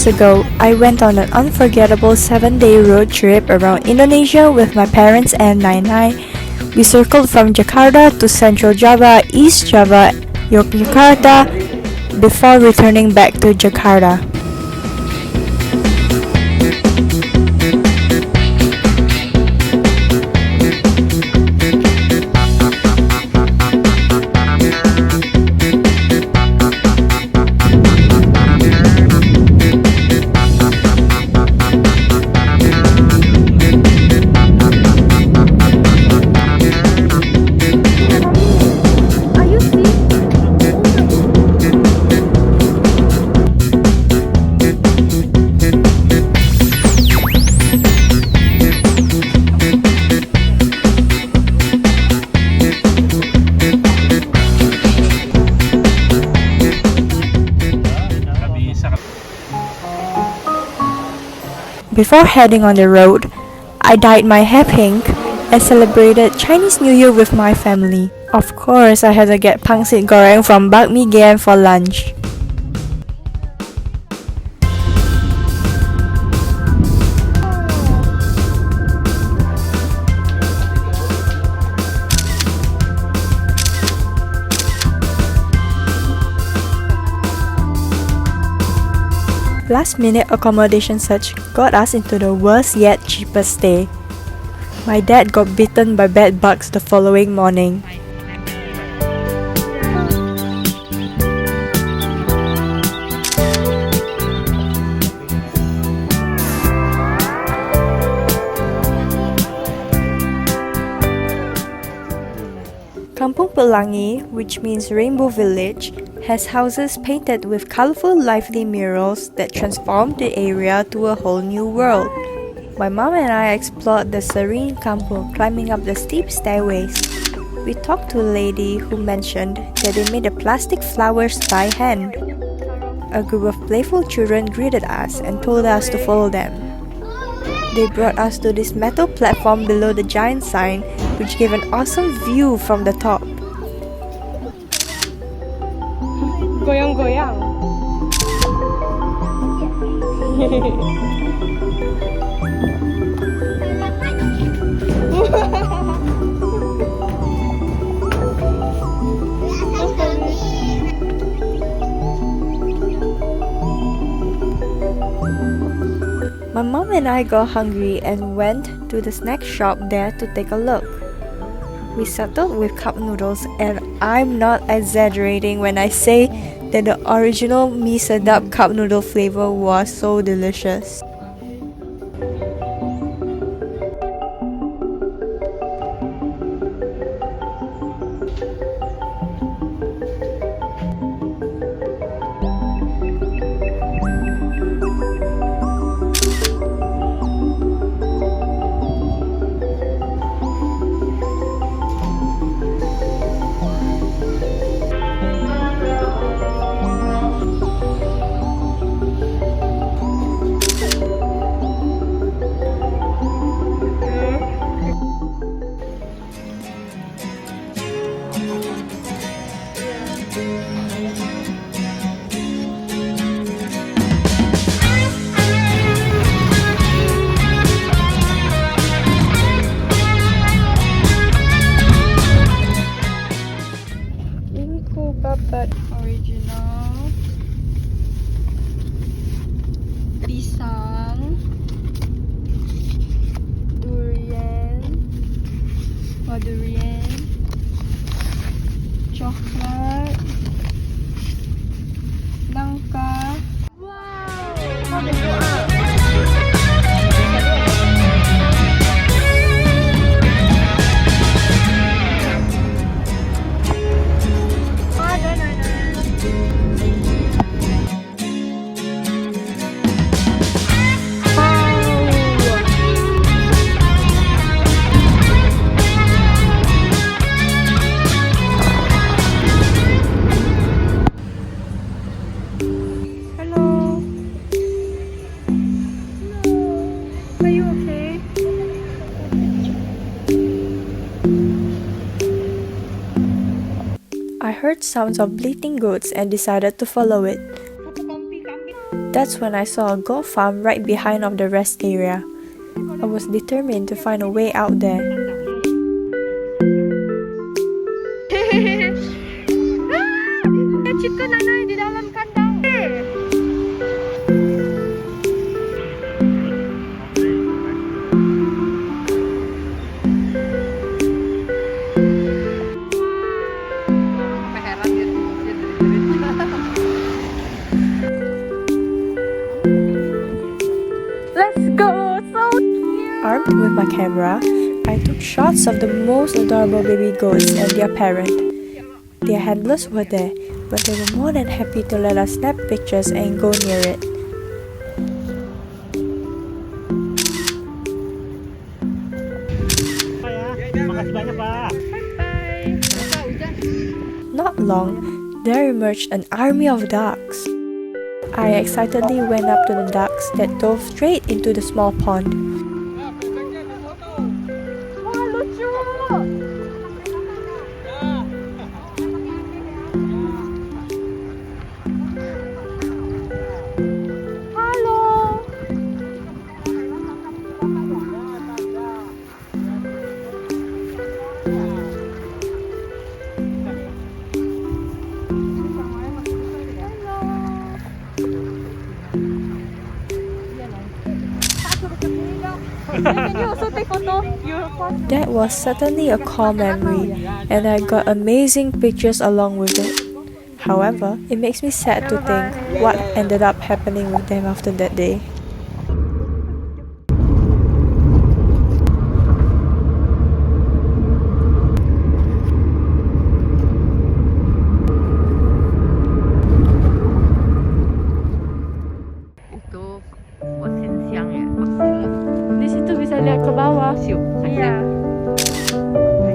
years ago, I went on an unforgettable 7-day road trip around Indonesia with my parents and Nai. We circled from Jakarta to Central Java, East Java, Yogyakarta, before returning back to Jakarta. Before heading on the road, I dyed my hair pink and celebrated Chinese New Year with my family. Of course, I had to get pangsit goreng from Bakmi Gian for lunch. Last-minute accommodation search got us into the worst yet cheapest stay. My dad got bitten by bed bugs the following morning. Kampung Pelangi, which means Rainbow Village, has houses painted with colorful, lively murals that transform the area to a whole new world. My mom and I explored the serene kampung, climbing up the steep stairways. We talked to a lady who mentioned that they made the plastic flowers by hand. A group of playful children greeted us and told us to follow them. They brought us to this metal platform below the giant sign, which gave an awesome view from the top. Goyang-goyang. My mom and I got hungry and went to the snack shop there to take a look. We settled with cup noodles, and I'm not exaggerating when I say that the original mee sedap cup noodle flavor was so delicious. Babat original, pisang, durian, durian, coklat, nangka. Wow! I heard sounds of bleating goats and decided to follow it. That's when I saw a goat farm right behind of the rest area. I was determined to find a way out there. Chicken nanay di dalam kandang. Let's go! So cute! Armed with my camera, I took shots of the most adorable baby goats and their parent. Their handlers were there, but they were more than happy to let us snap pictures and go near it. Not long, there emerged an army of ducks. I excitedly went up to the ducks that dove straight into the small pond. Wah, lucu! Halo! Can you also take photo? That was certainly a core memory, and I got amazing pictures along with it. However, it makes me sad to think what ended up happening with them after that day. Itu buat siang ya. Di situ bisa lihat ke bawah. Iya.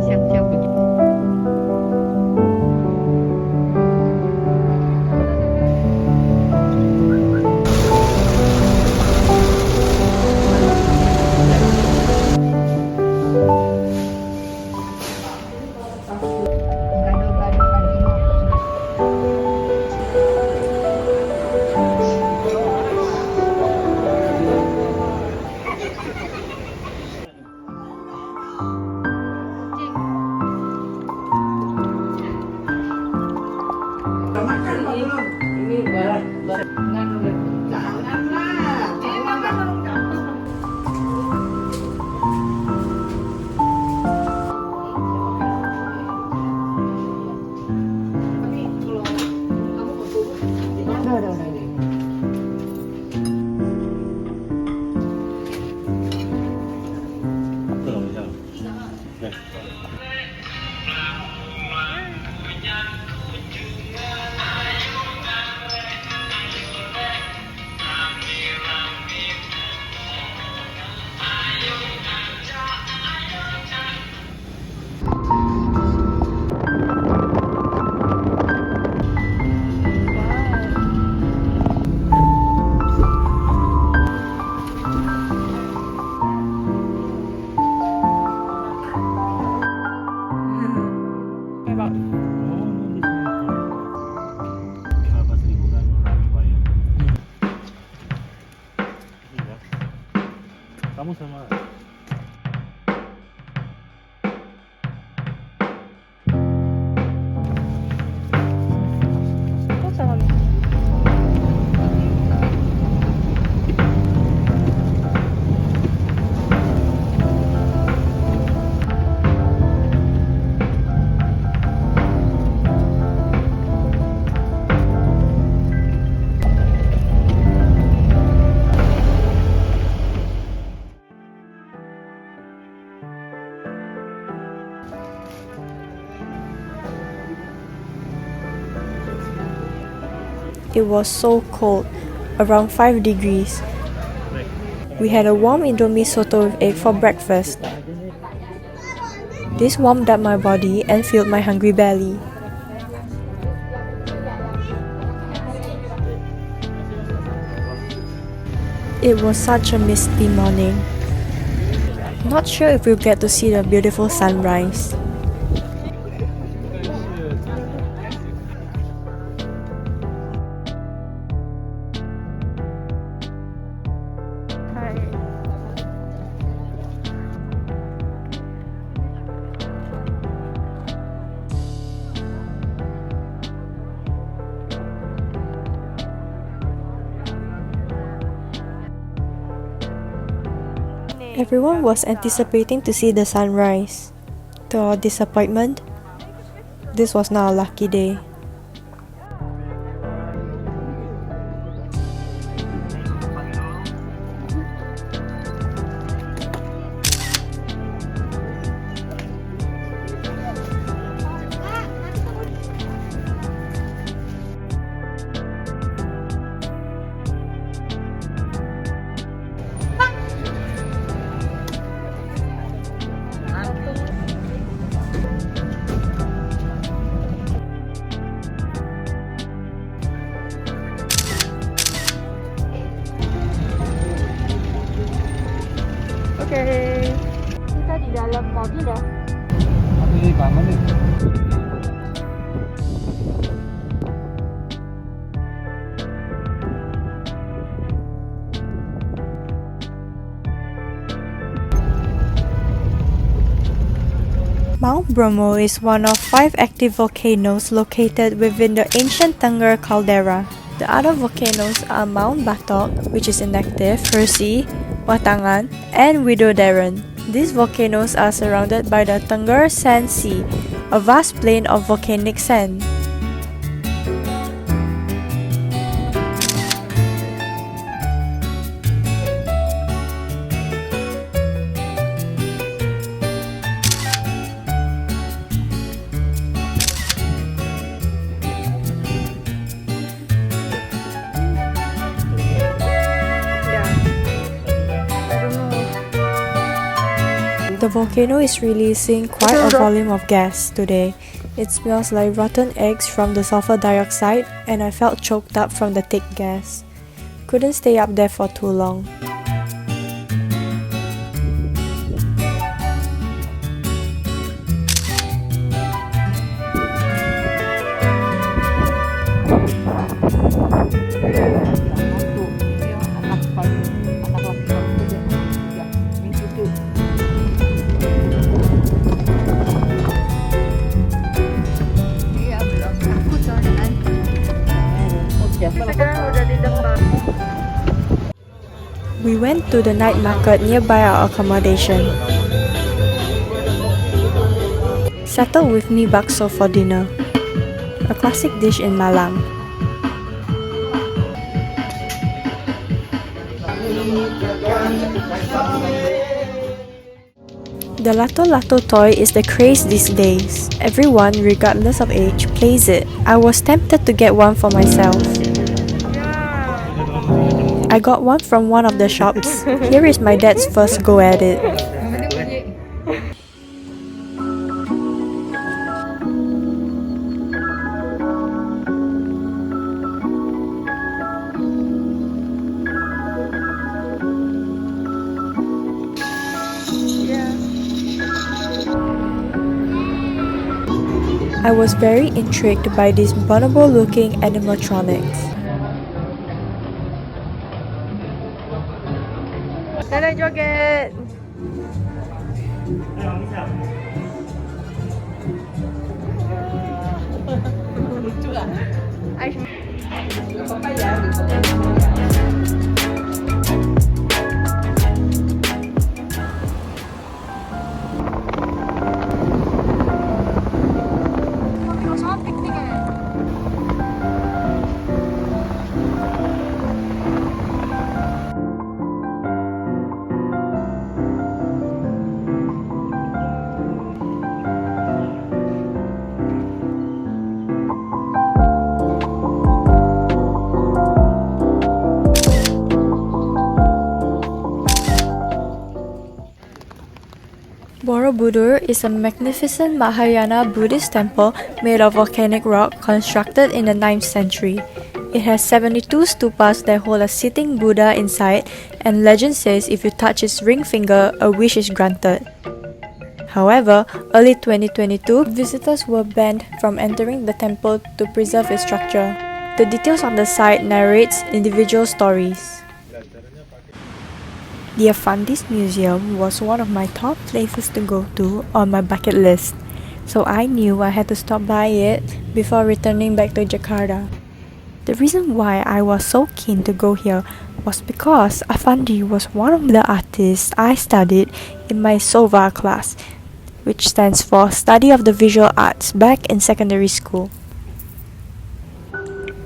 Siang-siang begitu. Kamu sama It was so cold, around 5 degrees. We had a warm Indomie soto with egg for breakfast. This warmed up my body and filled my hungry belly. It was such a misty morning. Not sure if we'll get to see the beautiful sunrise. Everyone was anticipating to see the sunrise. To our disappointment, this was not a lucky day. Oke, kita di dalam mobil ya. Mount Bromo is one of 5 active volcanoes located within the ancient Tengger caldera. The other volcanoes are Mount Batak, which is inactive, Persi, Watangan, and Widodaren. These volcanoes are surrounded by the Tengger Sand Sea, a vast plain of volcanic sand. The volcano is releasing quite a volume of gas today. It smells like rotten eggs from the sulfur dioxide, and I felt choked up from the thick gas. Couldn't stay up there for too long. We went to the night market nearby our accommodation. Settled with mee bakso for dinner, a classic dish in Malang. The Lato Lato toy is the craze these days. Everyone, regardless of age, plays it. I was tempted to get one for myself. I got one from one of the shops. Here is my dad's first go at it. I was very intrigued by these bonobo-looking animatronics. Dadah joget. Lucu lah. Borobudur is a magnificent Mahayana Buddhist temple made of volcanic rock constructed in the 9th century. It has 72 stupas that hold a sitting Buddha inside, and legend says if you touch its ring finger, a wish is granted. However, early 2022, visitors were banned from entering the temple to preserve its structure. The details on the site narrates individual stories. The Affandi's museum was one of my top places to go to on my bucket list, so I knew I had to stop by it before returning back to Jakarta. The reason why I was so keen to go here was because Affandi was one of the artists I studied in my SOVA class, which stands for Study of the Visual Arts, back in secondary school.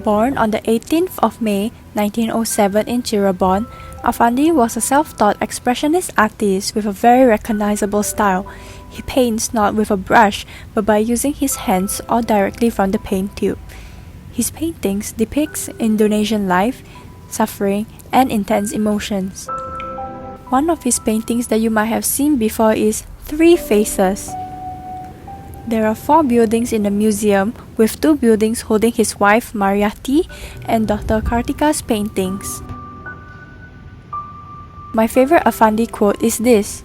Born on the 18th of May 1907 in Cirebon, Affandi was a self-taught expressionist artist with a very recognizable style. He paints not with a brush, but by using his hands or directly from the paint tube. His paintings depict Indonesian life, suffering, and intense emotions. One of his paintings that you might have seen before is Three Faces. There are 4 buildings in the museum, with 2 buildings holding his wife Mariati and daughter Kartika's paintings. My favorite Affandi quote is this: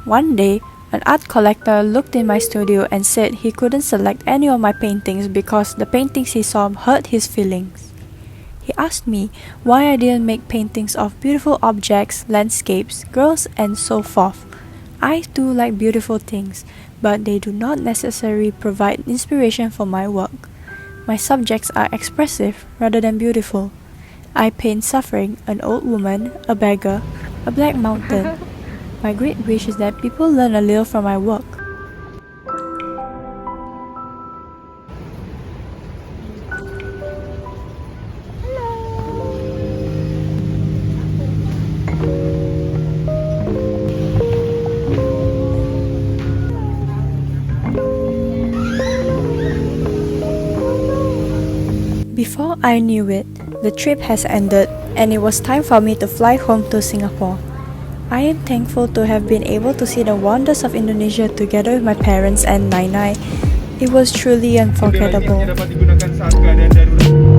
"One day, an art collector looked in my studio and said he couldn't select any of my paintings because the paintings he saw hurt his feelings. He asked me why I didn't make paintings of beautiful objects, landscapes, girls, and so forth. I too like beautiful things, but they do not necessarily provide inspiration for my work. My subjects are expressive rather than beautiful. I paint suffering, an old woman, a beggar, a black mountain. My great wish is that people learn a little from my work." Before I knew it, the trip has ended and it was time for me to fly home to Singapore. I am thankful to have been able to see the wonders of Indonesia together with my parents and Nainai. It was truly unforgettable. Dapat digunakan saat keadaan darurat.